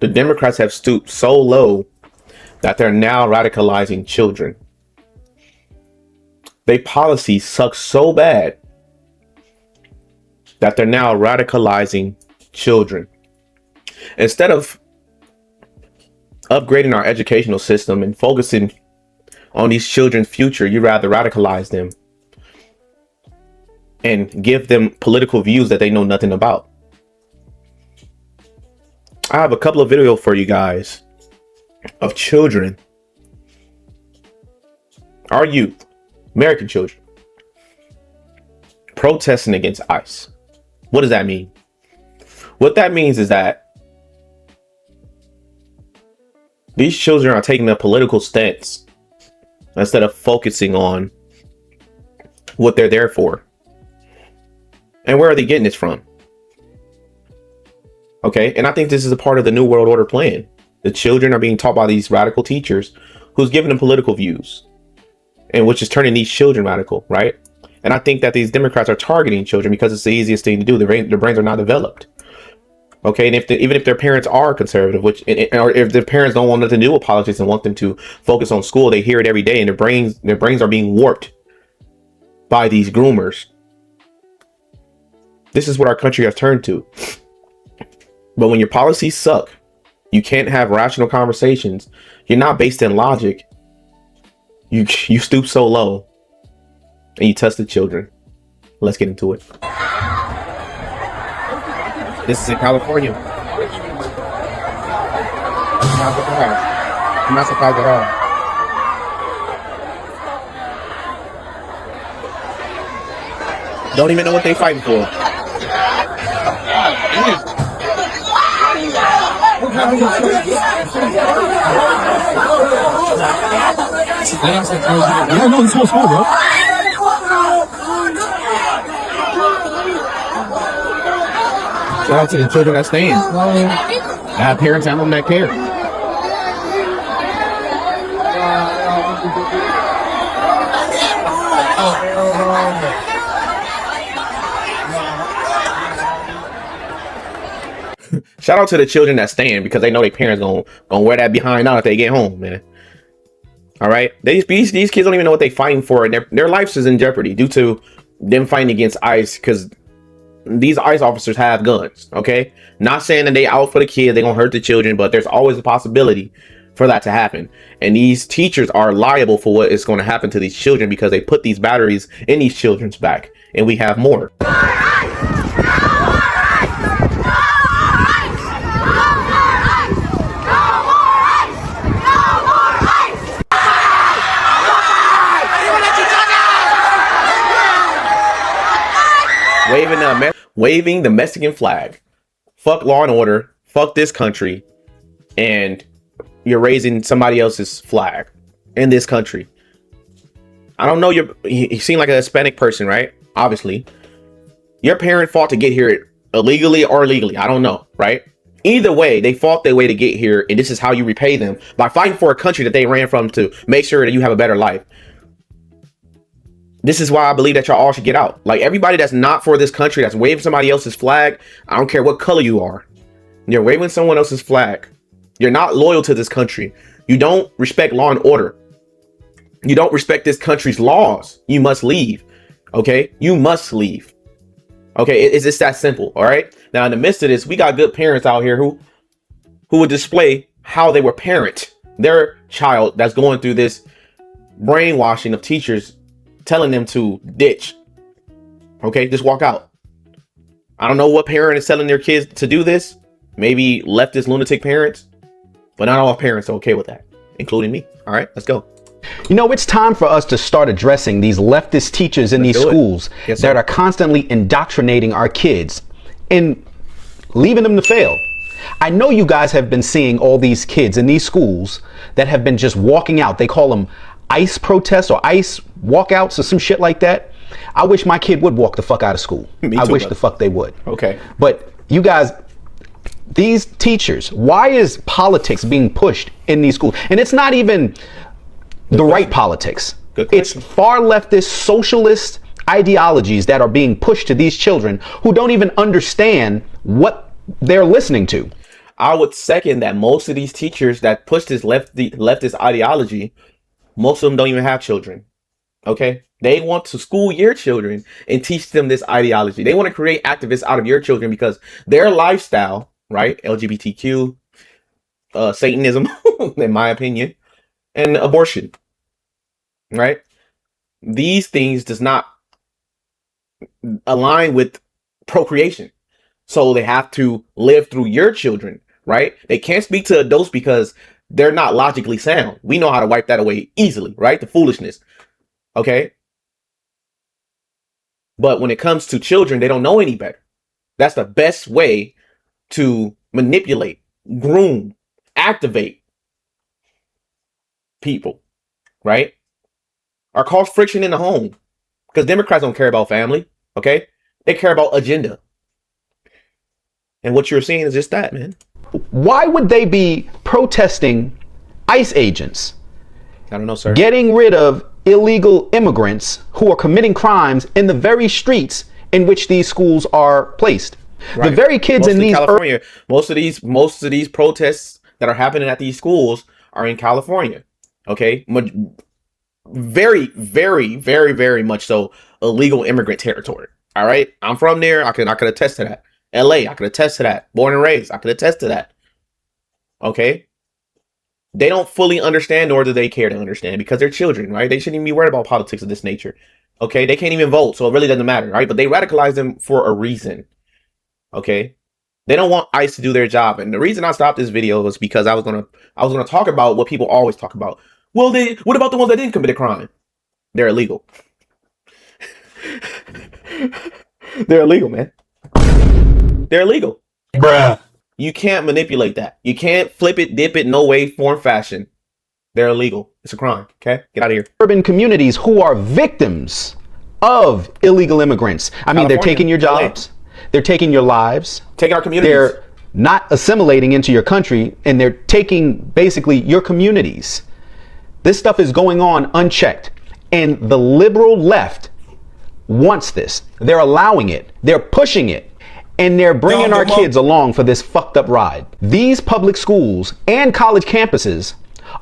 The Democrats have stooped so low that they're now radicalizing children. Their policies suck so bad that they're now radicalizing children. Instead of upgrading our educational system and focusing on these children's future, you rather radicalize them and give them political views that they know nothing about. I have a couple of videos for you guys of children, our youth, American children, protesting against ICE. What does that mean? What that means is that these children are taking a political stance instead of focusing on what they're there for. And where are they getting this from? Okay, and I think this is a part of the New World Order plan. The children are being taught by these radical teachers who's giving them political views, and which is turning these children radical, right? And I think that these Democrats are targeting children because it's the easiest thing to do. Their brains are not developed. Okay, and even if their parents are conservative, or if their parents don't want nothing to do with politics and want them to focus on school, they hear it every day, and their brains are being warped by these groomers. This is what our country has turned to. But when your policies suck, you can't have rational conversations. You're not based in logic. You stoop so low and you touch the children. Let's get into it. This is in California. I'm not surprised at all. Don't even know what they're fighting for. Yeah, no, this whole school, bro. Shout out to the children that stand. I have parents at home that care. Shout out to the children that stand because they know their parents gonna wear that behind out if they get home, man. All right, these kids don't even know what they're fighting for, and their lives is in jeopardy due to them fighting against ICE, because these ICE officers have guns. Okay, not saying that they out for the kids, they gonna hurt the children, but there's always a possibility for that to happen. And these teachers are liable for what is going to happen to these children because they put these batteries in these children's back, and we have more. Waving the Mexican flag. Fuck law and order. Fuck this country. And you're raising somebody else's flag in this country. I don't know. You seem like a Hispanic person, right? Obviously. Your parent fought to get here illegally or legally. I don't know, right? Either way, they fought their way to get here. And this is how you repay them, by fighting for a country that they ran from to make sure that you have a better life. This is why I believe that y'all all should get out. Like, everybody that's not for this country, that's waving somebody else's flag, I don't care what color you are. You're waving someone else's flag. You're not loyal to this country. You don't respect law and order. You don't respect this country's laws. You must leave. Okay? You must leave. Okay? It's just that simple. All right? Now, in the midst of this, we got good parents out here who would display how they were parent their child that's going through this brainwashing of teachers telling them to ditch. Okay, just walk out. I don't know what parent is telling their kids to do this. Maybe leftist lunatic parents, but not all parents are okay with that, including me. All right, let's go. You know, it's time for us to start addressing these leftist teachers in these schools that are constantly indoctrinating our kids and leaving them to fail. I know you guys have been seeing all these kids in these schools that have been just walking out. They call them ICE protests or ICE walkouts or some shit like that. I wish my kid would walk the fuck out of school. I wish the fuck they would. Okay. But you guys, these teachers, why is politics being pushed in these schools? And it's not even the right politics. It's far leftist socialist ideologies that are being pushed to these children who don't even understand what they're listening to. I would second that most of these teachers that push this leftist ideology, most of them don't even have children. Okay? They want to school your children and teach them this ideology. They want to create activists out of your children because their lifestyle, right? LGBTQ, Satanism, in my opinion, and abortion, right? These things does not align with procreation. So they have to live through your children, right? They can't speak to adults because they're not logically sound. We know how to wipe that away easily, right? The foolishness. Okay? But when it comes to children, they don't know any better. That's the best way to manipulate, groom, activate people, right? Or cause friction in the home. Because Democrats don't care about family, okay? They care about agenda. And what you're seeing is just that, man. Why would they be protesting ICE agents? I don't know, sir. Getting rid of illegal immigrants who are committing crimes in the very streets in which these schools are placed. Right. The very kids in these California, most of these protests that are happening at these schools are in California. Okay? Very, very, very, very much so illegal immigrant territory. All right? I'm from there. I could attest to that. LA, I could attest to that. Born and raised, I could attest to that. Okay? They don't fully understand, nor do they care to understand, because they're children, right? They shouldn't even be worried about politics of this nature. Okay? They can't even vote, so it really doesn't matter, right? But they radicalize them for a reason. Okay? They don't want ICE to do their job. And the reason I stopped this video was because I was gonna talk about what people always talk about. Well, what about the ones that didn't commit a crime? They're illegal. They're illegal, man. They're illegal. Bruh. You can't manipulate that. You can't flip it, dip it, no way, form, fashion. They're illegal. It's a crime. Okay? Get out of here. Urban communities who are victims of illegal immigrants. I mean, they're taking your jobs. They're taking your lives. Taking our communities. They're not assimilating into your country, and they're taking basically your communities. This stuff is going on unchecked. And the liberal left wants this. They're allowing it. They're pushing it. And they're bringing our kids along for this fucked up ride. These public schools and college campuses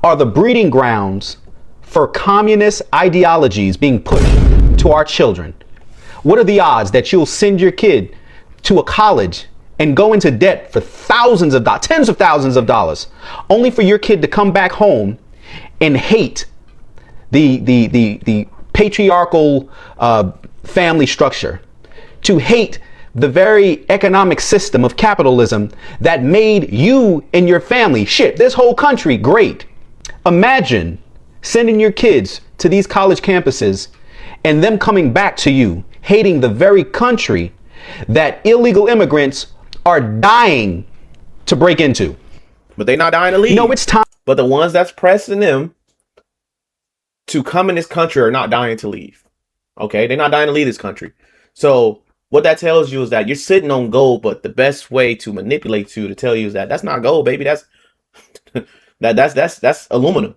are the breeding grounds for communist ideologies being pushed to our children. What are the odds that you'll send your kid to a college and go into debt for thousands of dollars, tens of thousands of dollars, only for your kid to come back home and hate the patriarchal family structure, to hate the very economic system of capitalism that made you and your family, shit, this whole country great. Imagine sending your kids to these college campuses and them coming back to you hating the very country that illegal immigrants are dying to break into. But they're not dying to leave. No, it's time. But the ones that's pressing them to come in this country are not dying to leave. Okay? They're not dying to leave this country. So what that tells you is that you're sitting on gold, but the best way to manipulate you to tell you is that that's not gold, baby. That's that's aluminum.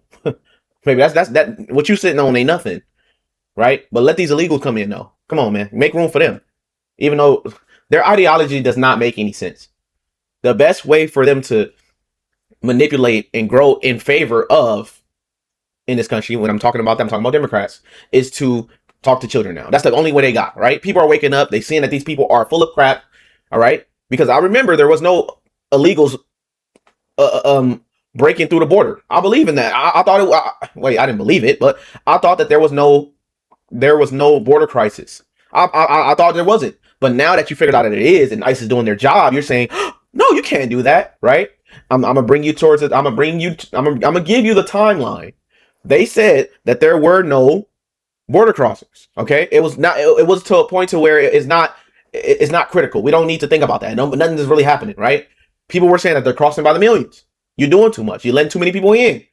Maybe that's what you sitting on ain't nothing, right? But let these illegals come in though. Come on, man, make room for them. Even though their ideology does not make any sense. The best way for them to manipulate and grow in favor of in this country, when I'm talking about them, I'm talking about Democrats, is to talk to children now. That's the only way they got, right? People are waking up. They seeing that these people are full of crap. All right. Because I remember there was no illegals breaking through the border. I believe in that. I thought I didn't believe it, but I thought that there was no border crisis. I thought there wasn't. But now that you figured out that it is, and ICE is doing their job, you're saying, no, you can't do that, right? I'm gonna bring you towards it. I'm gonna give you the timeline. They said that there were no border crossings. Okay, it was not. It was to a point to where it's not critical. We don't need to think about that. No, nothing is really happening, right? People were saying that they're crossing by the millions. You're doing too much. You're letting too many people in.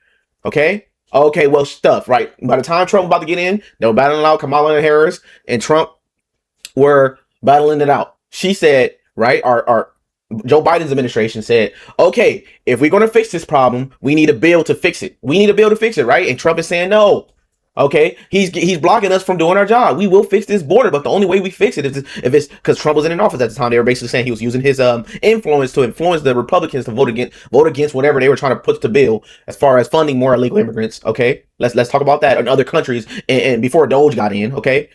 Okay. Okay. Well, stuff. Right. By the time Trump was about to get in, they were battling out. Kamala Harris and Trump were battling it out. She said, right? Our Joe Biden's administration said, okay, if we're going to fix this problem, we need a bill to fix it. We need a bill to fix it, right? And Trump is saying, no, Okay, he's blocking us from doing our job. We will fix this border, but the only way we fix it is if it's because Trump wasn't in office at the time. They were basically saying he was using his influence to influence the Republicans to vote against whatever they were trying to put to bill as far as funding more illegal immigrants. Okay, let's talk about that in other countries and before Doge got in. Okay,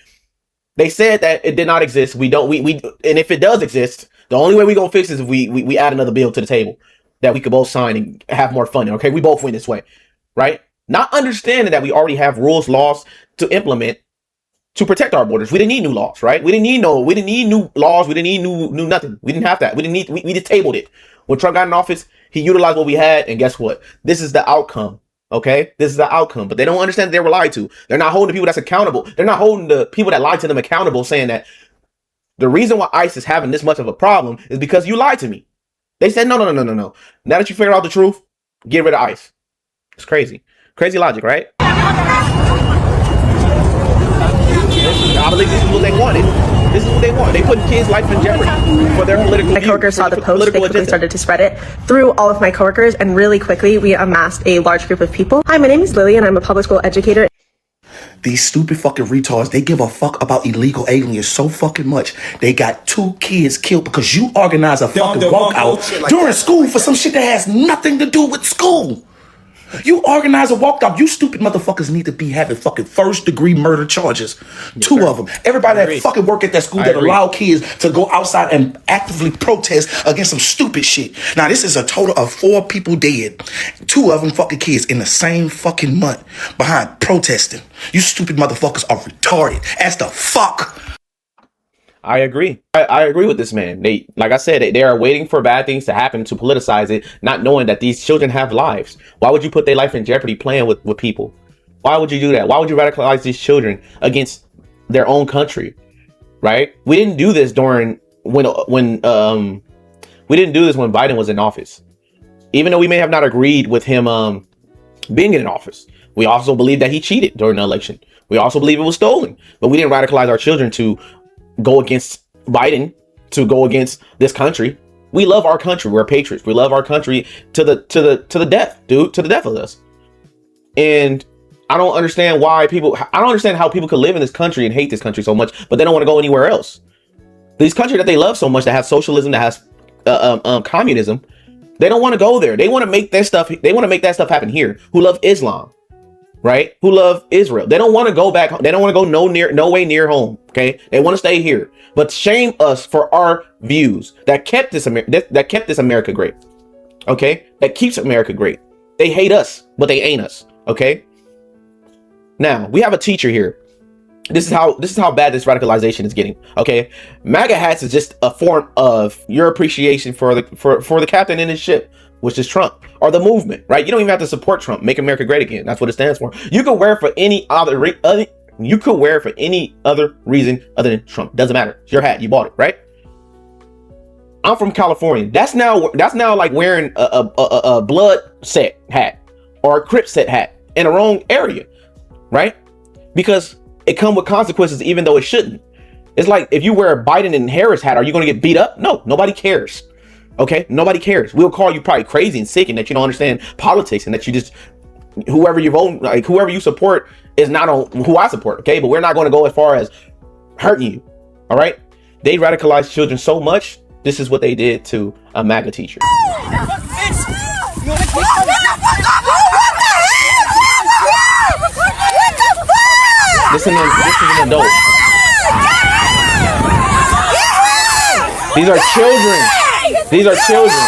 they said that it did not exist. We and if it does exist, the only way we gonna fix it is if we add another bill to the table that we could both sign and have more funding. Okay, we both win this way, right? Not understanding that we already have rules, laws to implement to protect our borders. We didn't need new laws, right? We didn't need new laws. We didn't need new nothing. We didn't have that. We just tabled it. When Trump got in office, he utilized what we had, and guess what? This is the outcome. Okay? This is the outcome. But they don't understand that they were lied to. They're not holding the people that's accountable. They're not holding the people that lied to them accountable, saying that the reason why ICE is having this much of a problem is because you lied to me. They said, no. Now that you figure out the truth, get rid of ICE. It's crazy. Crazy logic, right? I believe this is what they wanted. This is what they want. They put kids' life in jeopardy for their political. My coworkers saw the post. They quickly started to spread it through all of my coworkers, and really quickly we amassed a large group of people. Hi, my name is Lily, and I'm a public school educator. These stupid fucking retards, they give a fuck about illegal aliens so fucking much. They got 2 kids killed because you organize a fucking walkout during school for some shit that has nothing to do with school. You organize a walkout. You stupid motherfuckers need to be having fucking first-degree murder charges. Yes, 2 of them. Everybody that fucking work at that school that allow kids to go outside and actively protest against some stupid shit. Now, this is a total of 4 people dead. 2 of them fucking kids in the same fucking month behind protesting. You stupid motherfuckers are retarded as the fuck. I agree. I agree with this man. They, like I said, they are waiting for bad things to happen to politicize it, not knowing that these children have lives. Why would you put their life in jeopardy playing with people? Why would you do that? Why would you radicalize these children against their own country? Right? We didn't do this during when we didn't do this when Biden was in office. Even though we may have not agreed with him being in office, we also believe that he cheated during the election. We also believe it was stolen, but we didn't radicalize our children to go against Biden, to go against this country. We love our country. We're patriots. We love our country to the death, dude, to the death of us. And I don't understand why people, I don't understand how people could live in this country and hate this country so much, but they don't want to go anywhere else. These countries that they love so much, that have socialism, that has communism, they don't want to go there. They want to make their stuff, they want to make that stuff happen here. Who love Islam, right? Who love Israel. They don't want to go back. They don't want to go no way near home. Okay. They want to stay here, but shame us for our views that kept this America great. Okay. That keeps America great. They hate us, but they ain't us. Okay. Now we have a teacher here. This is how bad this radicalization is getting. Okay. MAGA hats is just a form of your appreciation for the captain in his ship, which is Trump, or the movement, right? You don't even have to support Trump. Make America great again. That's what it stands for. You could wear it for any other reason other than Trump. Doesn't matter. It's your hat. You bought it, right? I'm from California. That's now like wearing a blood set hat or a Crip set hat in the wrong area, right? Because it comes with consequences, even though it shouldn't. It's like if you wear a Biden and Harris hat, are you going to get beat up? No, nobody cares. Okay, nobody cares. We'll call you probably crazy and sick, and that you don't understand politics, and that you just, whoever you vote, like whoever you support is not on who I support. Okay, but we're not going to go as far as hurting you. All right, they radicalize children so much. This is what they did to a MAGA teacher. This is an adult. These are children. These are children.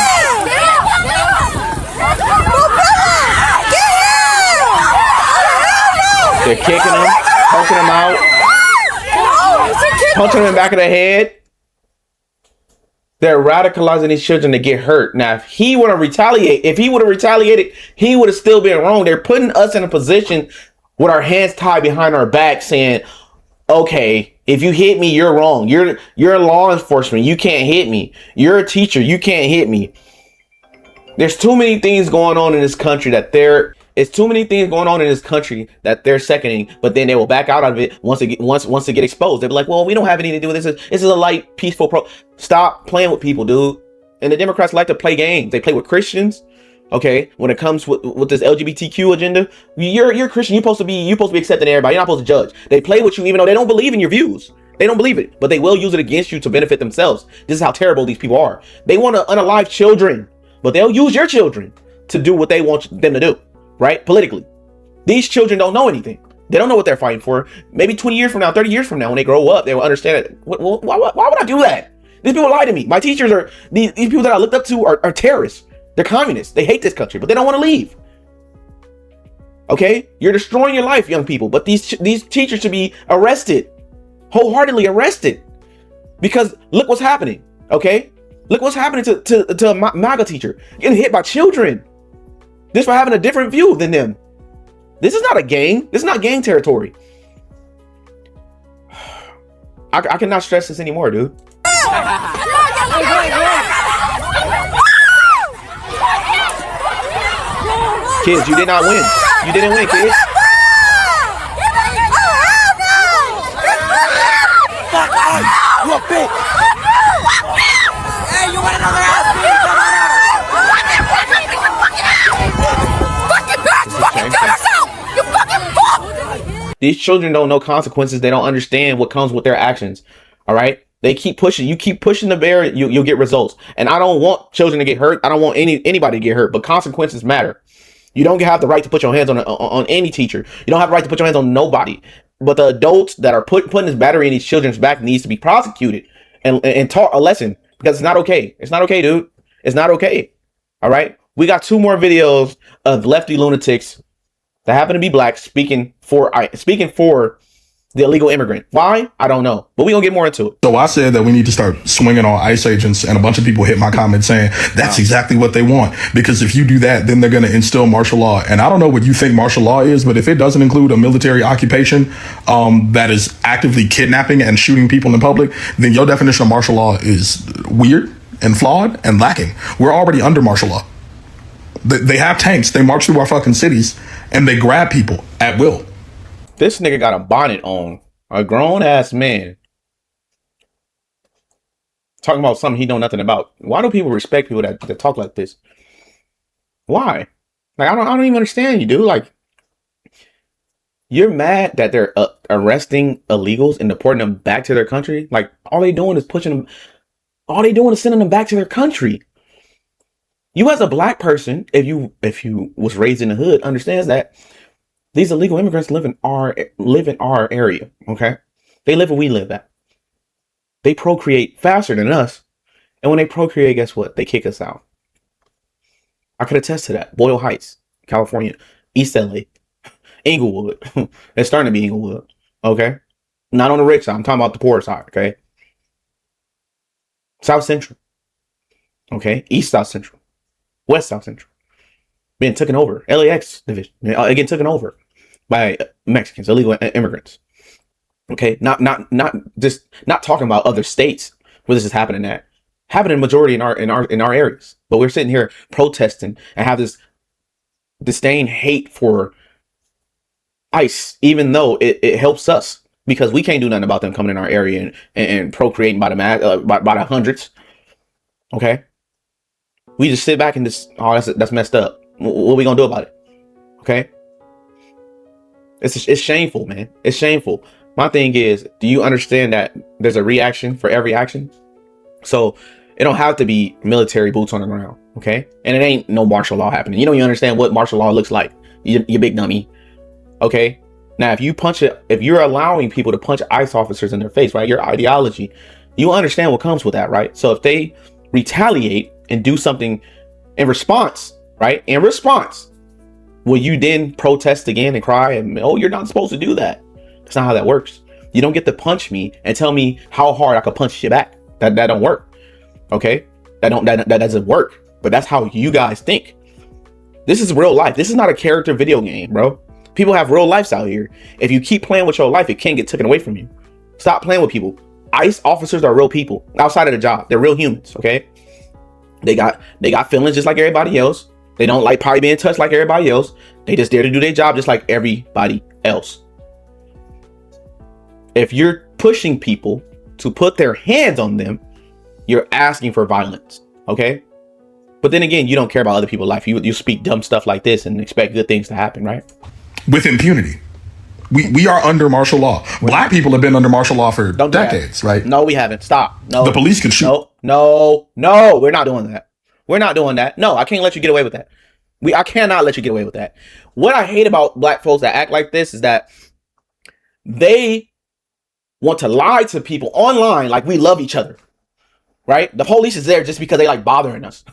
They're kicking them, poking them out, punching them in the back of the head. They're radicalizing these children to get hurt. Now, if he would have retaliated, he would have still been wrong. They're putting us in a position with our hands tied behind our back, saying, okay, if you hit me, you're wrong. You're law enforcement. You can't hit me. You're a teacher. You can't hit me. There's too many things going on in this country that they're seconding, but then they will back out of it once they get exposed. They'll be like, well, we don't have anything to do with this. This is a light, peaceful Stop playing with people, dude. And the Democrats like to play games. They play with Christians. Okay, when it comes with this LGBTQ agenda, you're a Christian. You're supposed to be accepting everybody. You're not supposed to judge. They play with you even though they don't believe in your views. They don't believe it, but they will use it against you to benefit themselves. This is how terrible these people are. They want to unalive children, but they'll use your children to do what they want them to do, right? Politically. These children don't know anything. They don't know what they're fighting for. Maybe 20 years from now, 30 years from now, when they grow up, they will understand it. Why would I do that? These people lie to me. My teachers are, these people that I looked up to are terrorists. They're communists. They hate this country, but they don't want to leave. Okay? You're destroying your life, young people. But these teachers should be arrested. Wholeheartedly arrested. Because look what's happening. Okay? Look what's happening to a MAGA teacher. Getting hit by children. This for having a different view than them. This is not a gang. This is not gang territory. I cannot stress this anymore, dude. Kids, you did not win. You didn't win, kids. You a bitch. Hey, you want another ass beat? These children don't know consequences. They don't understand what comes with their actions. All right. They keep pushing. You keep pushing the bear, you'll get results. And I don't want children to get hurt. I don't want anybody to get hurt. But consequences matter. You don't have the right to put your hands on any teacher. You don't have the right to put your hands on nobody. But the adults that are putting this battery in these children's back needs to be prosecuted and taught a lesson, because it's not okay. It's not okay, dude. It's not okay. All right. We got 2 more videos of lefty lunatics that happen to be black speaking for the illegal immigrant. Why? I don't know. But we're going to get more into it. So I said that we need to start swinging on ICE agents, and a bunch of people hit my comment saying that's exactly what they want. Because if you do that, then they're going to instill martial law. And I don't know what you think martial law is, but if it doesn't include a military occupation that is actively kidnapping and shooting people in public, then your definition of martial law is weird and flawed and lacking. We're already under martial law. They have tanks. They march through our fucking cities and they grab people at will. This nigga got a bonnet on. A grown ass man. Talking about something he know nothing about. Why do people respect people that talk like this? Why? Like, I don't even understand you, dude. Like, you're mad that they're arresting illegals and deporting them back to their country? Like, all they doing is pushing them. All they doing is sending them back to their country. You as a black person, if you was raised in the hood, understands that these illegal immigrants live in our area. Okay, they live where we live at. They procreate faster than us, and when they procreate, guess what? They kick us out. I could attest to that. Boyle Heights, California, East LA, Inglewood. It's starting to be Inglewood. Okay, not on the rich side. I'm talking about the poor side. Okay, South Central. Okay, East South Central. West South Central being taken over. LAX division again taken over by Mexicans, illegal immigrants. Okay, not talking about other states where this is happening at. Happening majority in our areas. But we're sitting here protesting and have this disdain, hate for ICE, even though it helps us because we can't do nothing about them coming in our area and procreating by the hundreds. Okay. We just sit back and just, oh, that's messed up. What are we gonna do about it? Okay. It's shameful, man. It's shameful. My thing is, do you understand that there's a reaction for every action? So it don't have to be military boots on the ground. Okay. And it ain't no martial law happening. You understand what martial law looks like. You big dummy. Okay. Now, if you're allowing people to punch ICE officers in their face, right? Your ideology, you understand what comes with that, right? So if they retaliate and do something in response, right? In response, will you then protest again and cry and, oh, you're not supposed to do that? That's not how that works. You don't get to punch me and tell me how hard I could punch you back. That don't work. Okay? That doesn't work. But that's how you guys think. This is real life. This is not a character video game, bro. People have real lives out here. If you keep playing with your life, it can get taken away from you. Stop playing with people. ICE officers are real people outside of the job. They're real humans. Okay? They got feelings just like everybody else. They don't like probably being touched like everybody else. They just there to do their job just like everybody else. If you're pushing people to put their hands on them, you're asking for violence. Okay? But then again, you don't care about other people's life. You speak dumb stuff like this and expect good things to happen, right? With impunity. We are under martial law. Black people have been under martial law for decades, right? No, we haven't. Stop. No. The police can shoot. No. We're not doing that. We're not doing that. No, I can't let you get away with that. I cannot let you get away with that. What I hate about black folks that act like this is that they want to lie to people online like we love each other. Right? The police is there just because they like bothering us.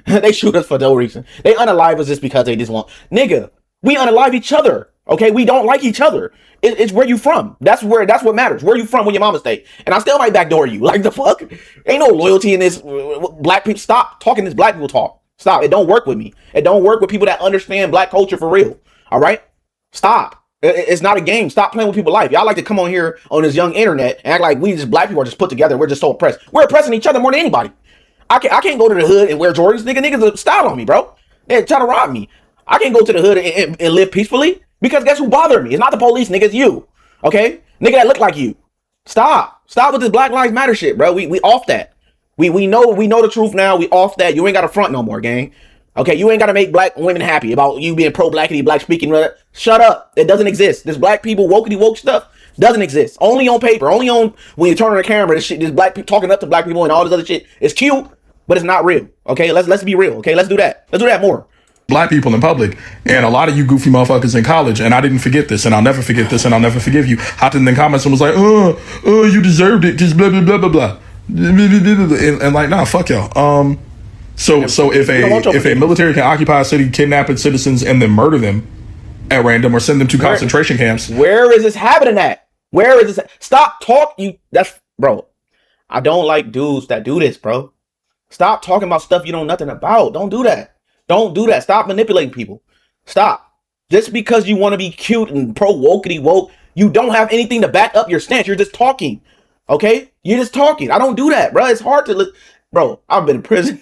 They shoot us for no reason. They unalive us just because they just want. Nigga, we unalive each other. Okay, we don't like each other. It's where you from. That's what matters. Where you from? Where your mama stay? And I still might backdoor you. Like the fuck? Ain't no loyalty in this. Black people, stop talking this black people talk. Stop. It don't work with me. It don't work with people that understand black culture for real. All right? Stop. It's not a game. Stop playing with people's life. Y'all like to come on here on this young internet and act like we just black people are just put together. We're just so oppressed. We're oppressing each other more than anybody. I can't go to the hood and wear Jordans. Niggas style on me, bro. They try to rob me. I can't go to the hood and live peacefully. Because guess who bothered me? It's not the police, nigga. It's you. Okay? Nigga that look like you. Stop with this Black Lives Matter shit, bro. We off that. We know the truth now. We off that. You ain't got to front no more, gang. Okay? You ain't got to make black women happy about you being pro-blackity, black speaking. Shut up. It doesn't exist. This black people, woke stuff doesn't exist. Only on paper. Only on when you turn on the camera, this black people talking up to black people and all this other shit. It's cute, but it's not real. Okay? Let's be real. Okay? Let's do that. Let's do that more. Black people in public, and a lot of you goofy motherfuckers in college, and I didn't forget this, and I'll never forget this, and I'll never forgive you, hopped in the comments and was like, you deserved it, just blah, blah, blah, blah, blah. And like, nah, fuck y'all. So if a military can occupy a city, kidnap its citizens, and then murder them at random or send them to concentration camps. Where is this happening at? Where is this? Stop talking. Bro, I don't like dudes that do this, bro. Stop talking about stuff you know nothing about. Don't do that. Don't do that. Stop manipulating people. Stop. Just because you want to be cute and pro-wokety woke, you don't have anything to back up your stance. You're just talking. Okay? You're just talking. I don't do that, bro. It's hard to bro, I've been in prison.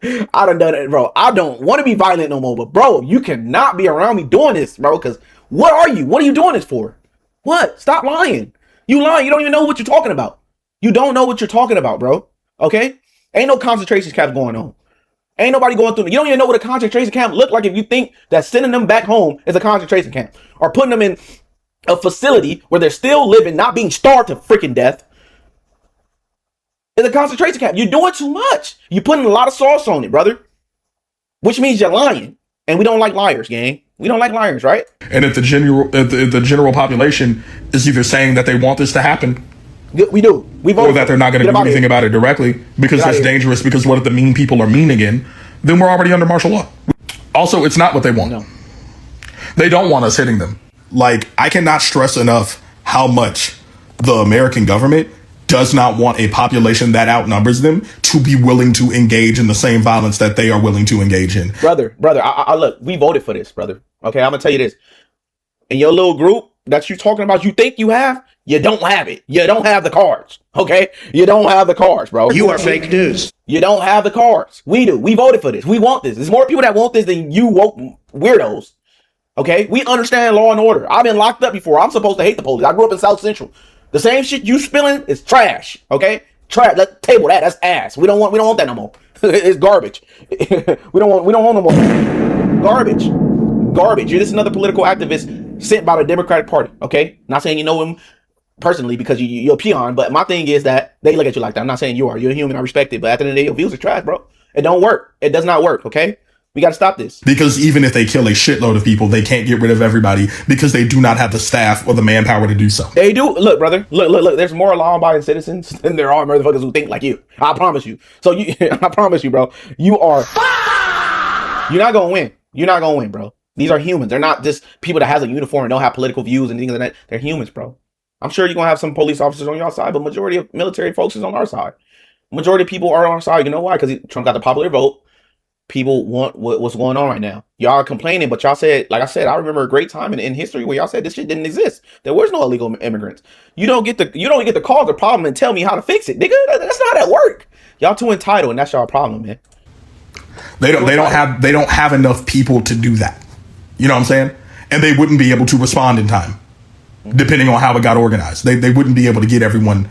I done it, bro. I don't want to be violent no more, but bro, you cannot be around me doing this, bro, because what are you? What are you doing this for? What? Stop lying. You lying. You don't even know what you're talking about. You don't know what you're talking about, bro. Okay? Ain't no concentration camps going on. Ain't nobody going through. You don't even know what a concentration camp look like if you think that sending them back home is a concentration camp or putting them in a facility where they're still living, not being starved to freaking death. It's a concentration camp. You're doing too much. You're putting a lot of sauce on it, brother. Which means you're lying. And we don't like liars, gang. We don't like liars, right? And if the general population is either saying that they want this to happen, we do. Or that they're not going to do anything about it directly because that's dangerous, because what if the mean people are mean again, then we're already under martial law. Also, it's not what they want. No. They don't want us hitting them. Like, I cannot stress enough how much the American government does not want a population that outnumbers them to be willing to engage in the same violence that they are willing to engage in. Brother, I look, we voted for this, brother. Okay, I'm going to tell you this. In your little group that you're talking about, you think you have, you don't have it. You don't have the cards. Okay? You don't have the cards, bro. You are fake news. You don't have the cards. We do. We voted for this. We want this. There's more people that want this than you woke weirdos. Okay? We understand law and order. I've been locked up before. I'm supposed to hate the police. I grew up in South Central. The same shit you spilling is trash. Okay? Trash. Let's table that. That's ass. We don't want that no more. It's garbage. we don't want no more. Garbage. You're just another political activist sent by the Democratic Party. Okay? Not saying you know him personally because you're a peon, but my thing is that they look at you like that. I'm not saying you are. You're a human. I respect it. But at the end of the day, your views are trash, bro. It don't work. It does not work. Okay? We got to stop this. Because even if they kill a shitload of people, they can't get rid of everybody because they do not have the staff or the manpower to do so. They do. Look, brother. Look. There's more law-abiding citizens than there are motherfuckers who think like you. I promise you. So I promise you, bro. You're not going to win. You're not going to win, bro. These are humans. They're not just people that has a uniform and don't have political views and things like that. They're humans, bro. I'm sure you're going to have some police officers on your side, but majority of military folks is on our side. Majority of people are on our side. You know why? Because Trump got the popular vote. People want what's going on right now. Y'all are complaining, but y'all said, like I said, I remember a great time in history where y'all said this shit didn't exist. There was no illegal immigrants. You don't get to cause the problem and tell me how to fix it, nigga. That's not how that work. Y'all too entitled, and that's y'all problem, man. They don't have enough people to do that. You know what I'm saying? And they wouldn't be able to respond in time, depending on how it got organized. They wouldn't be able to get everyone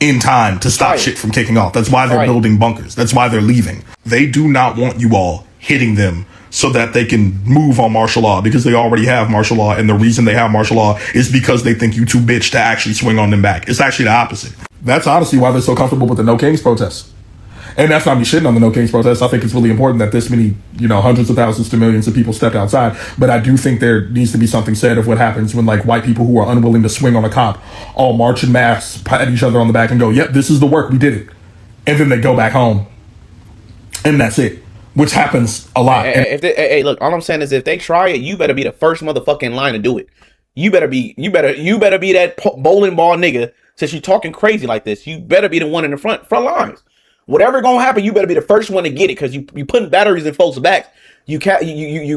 in time to stop shit from kicking off. That's why they're building bunkers. That's why they're leaving. They do not want you all hitting them so that they can move on martial law, because they already have martial law. And the reason they have martial law is because they think you too bitch to actually swing on them back. It's actually the opposite. That's honestly why they're so comfortable with the No Kings protests. And that's not me shitting on the No Kings protests. I think it's really important that this many, hundreds of thousands to millions of people stepped outside. But I do think there needs to be something said of what happens when like white people who are unwilling to swing on a cop all march in mass, pat each other on the back and go, yep, this is the work, we did it. And then they go back home. And that's it. Which happens a lot. Hey, look, all I'm saying is if they try it, you better be the first motherfucking line to do it. You better be that bowling ball nigga. Since you talking crazy like this, you better be the one in the front lines. Whatever gonna happen, you better be the first one to get it, because you putting batteries in folks' backs. You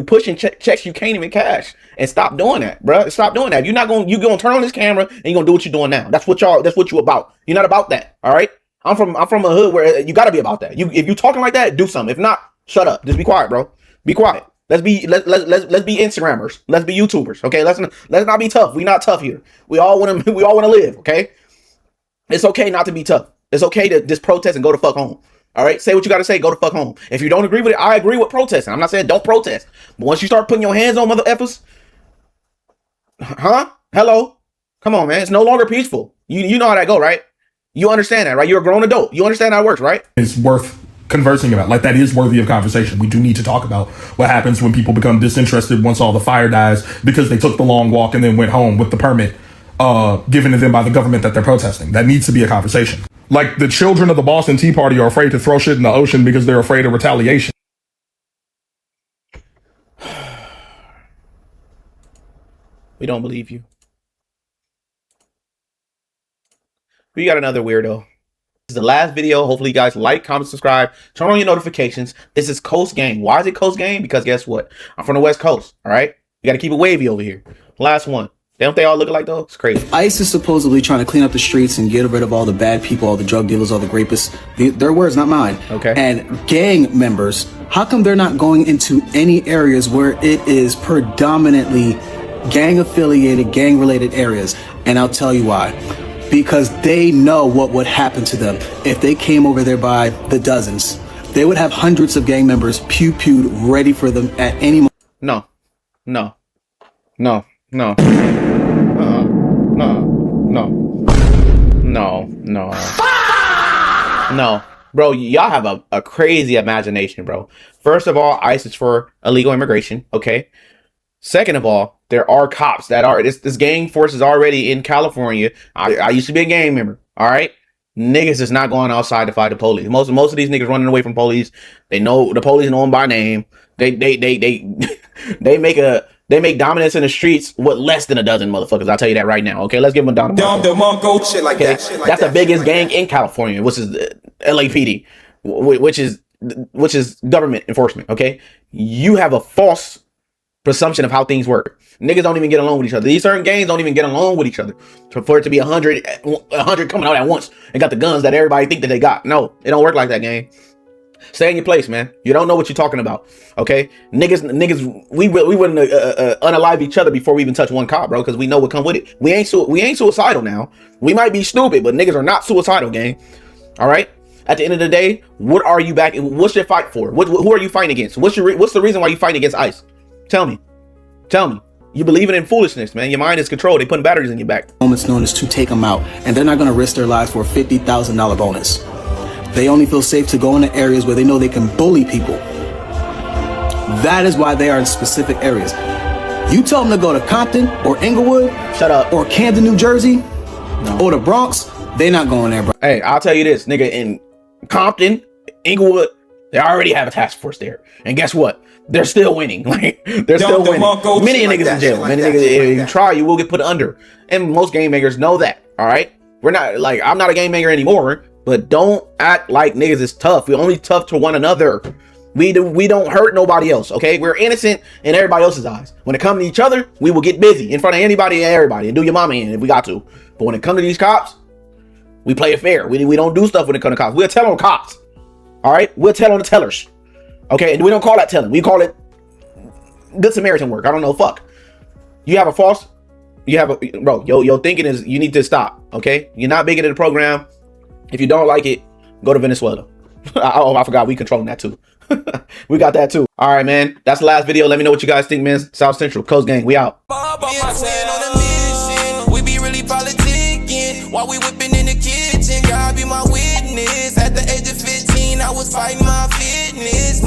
pushing checks you can't even cash, and stop doing that, bro. Stop doing that. You gonna turn on this camera and you gonna do what you're doing now. That's what you about. You're not about that. All right. I'm from a hood where you gotta be about that. If you talking like that, do something. If not, shut up. Just be quiet, bro. Be quiet. Let's be Instagrammers. Let's be YouTubers. Okay. Let's not be tough. We not tough here. We all want to live. Okay. It's okay not to be tough. It's okay to just protest and go to fuck home. All right. Say what you got to say. Go to fuck home. If you don't agree with it, I agree with protesting. I'm not saying don't protest. But once you start putting your hands on mother effers, hello, come on, man. It's no longer peaceful. You know how that go, right? You understand that, right? You're a grown adult. You understand how it works, right? It's worth conversing about. Like, that is worthy of conversation. We do need to talk about what happens when people become disinterested once all the fire dies because they took the long walk and then went home with the permit given to them by the government that they're protesting. That needs to be a conversation. Like, the children of the Boston Tea Party are afraid to throw shit in the ocean because they're afraid of retaliation. We don't believe you. We got another weirdo. This is the last video. Hopefully you guys like, comment, subscribe, turn on your notifications. This is Coast Gang. Why is it Coast Gang? Because guess what? I'm from the West Coast. All right. You got to keep it wavy over here. Last one. Don't they all look alike though? It's crazy. ICE is supposedly trying to clean up the streets and get rid of all the bad people, all the drug dealers, all the rapists. Their words, not mine. Okay. And gang members, how come they're not going into any areas where it is predominantly gang affiliated, gang related areas? And I'll tell you why. Because they know what would happen to them if they came over there by the dozens. They would have hundreds of gang members pew-pewed ready for them at any moment. No. Bro, y'all have a crazy imagination, bro. First of all, ICE is for illegal immigration, okay? Second of all, there are cops that are, this gang force is already in California. I used to be a gang member, all right? Niggas is not going outside to fight the police. Most of these niggas running away from police. They know the police know them by name. They make dominance in the streets with less than a dozen motherfuckers. I'll tell you that right now. Okay, let's give them a dominance. Shit like that. Shit like That's that. the biggest gang in California, which is LAPD, which is government enforcement. Okay, you have a false presumption of how things work. Niggas don't even get along with each other. These certain gangs don't even get along with each other. For it to be 100 coming out at once and got the guns that everybody think that they got. No, it don't work like that, gang. Stay in your place, man. You don't know what you're talking about. Okay, niggas, we wouldn't unalive each other before we even touch one cop, bro, because we know what come with it. We ain't suicidal now. We might be stupid, but niggas are not suicidal, gang. All right. At the end of the day, what are you back? What's your fight for? Who are you fighting against? What's the reason why you fighting against ICE? Tell me. You believing in foolishness, man. Your mind is controlled. They putting batteries in your back. Moments known as to take them out, and they're not going to risk their lives for a $50,000 bonus. They only feel safe to go into areas where they know they can bully people. That is why they are in specific areas. You tell them to go to Compton or Inglewood, shut up, or Camden, New Jersey, or the Bronx, they're not going there, bro. Hey, I'll tell you this, nigga, in Compton, Inglewood, they already have a task force there. And guess what? They're still winning. Like, they're still winning. Many niggas in jail. Many niggas, if you try, you will get put under. And most game makers know that. All right. We're not like, I'm not a game maker anymore, but don't act like niggas is tough. We're only tough to one another. We don't hurt nobody else. Okay. We're innocent in everybody else's eyes. When it comes to each other, we will get busy in front of anybody and everybody and do your mama in if we got to. But when it comes to these cops, we play it fair. We don't do stuff when it comes to cops. We'll tell on cops. All right. We'll tell on the tellers. Okay, and we don't call that telling. We call it good Samaritan work. I don't know. Fuck. You have a bro. Your thinking is you need to stop. Okay, you're not big into the program. If you don't like it, go to Venezuela. Oh, I forgot we controlling that too. We got that too. All right, man. That's the last video. Let me know what you guys think, man. South Central, Coast Gang, we out. We be really politicking while we whipping in the kitchen. God be my witness. At the age of 15, I was fighting my fitness.